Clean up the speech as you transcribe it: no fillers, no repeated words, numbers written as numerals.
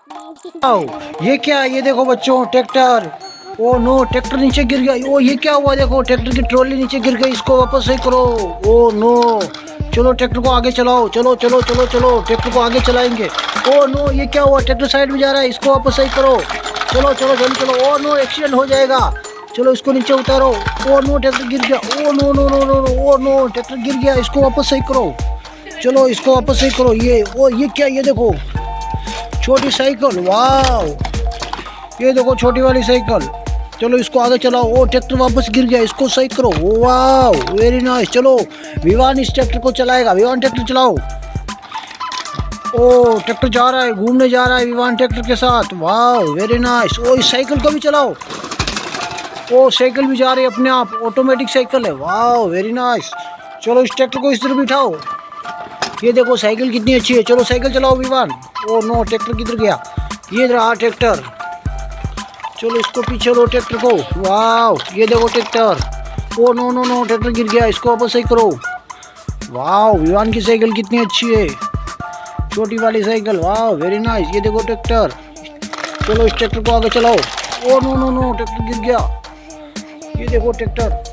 आओ, ये क्या, ये देखो बच्चों ट्रैक्टर। ओ नो, ट्रैक्टर नीचे गिर गया। ओ ये क्या हुआ, देखो ट्रैक्टर की ट्रॉली नीचे गिर गई, इसको वापस सही करो। ओ नो, चलो ट्रैक्टर को आगे चलाओ, चलो चलो चलो चलो ट्रैक्टर को आगे चलाएंगे। ओ नो, ये क्या हुआ, ट्रैक्टर साइड में जा रहा है, इसको वापस सही करो। चलो चलो जल्दी चलो। ओ नो, एक्सीडेंट हो जाएगा, चलो इसको नीचे उतारो। ओ नो, ट्रैक्टर गिर गया। Oh no no no no no, oh no, tractor गिर गया, इसको वापस सही करो। चलो इसको वापस सही करो। ये क्या, ये देखो छोटी साइकिल, वाह, ये देखो छोटी वाली साइकिल। चलो इसको आगे चलाओ। ओ ट्रैक्टर वापस गिर गया, इसको सही करो। वाह, वेरी नाइस। चलो विवान इस ट्रैक्टर को चलाएगा। विवान ट्रैक्टर चलाओ। ओ ट्रैक्टर जा रहा है, घूमने जा रहा है विवान ट्रैक्टर के साथ। वाह, वेरी नाइस। ओ इस साइकिल को भी चलाओ। ओ साइकिल भी जा रही है अपने आप, ऑटोमेटिक साइकिल है। वाह, वेरी नाइस। चलो इस ट्रैक्टर को इस तरफ बिठाओ। ये देखो साइकिल कितनी अच्छी है। चलो साइकिल चलाओ विवान। ओ नो, ट्रैक्टर किधर गया, ये रहा ट्रैक्टर। चलो इसको पीछे लो ट्रैक्टर को। वाह, ये देखो tractor. Oh no no no, tractor गिर गया, इसको वापस सही करो। वाह, विवान की साइकिल कितनी अच्छी है, छोटी वाली साइकिल। वाह, वेरी नाइस। ये देखो ट्रैक्टर। चलो इस ट्रैक्टर को आगे चलाओ। Oh no no no, tractor गिर गया, ये देखो ट्रैक्टर।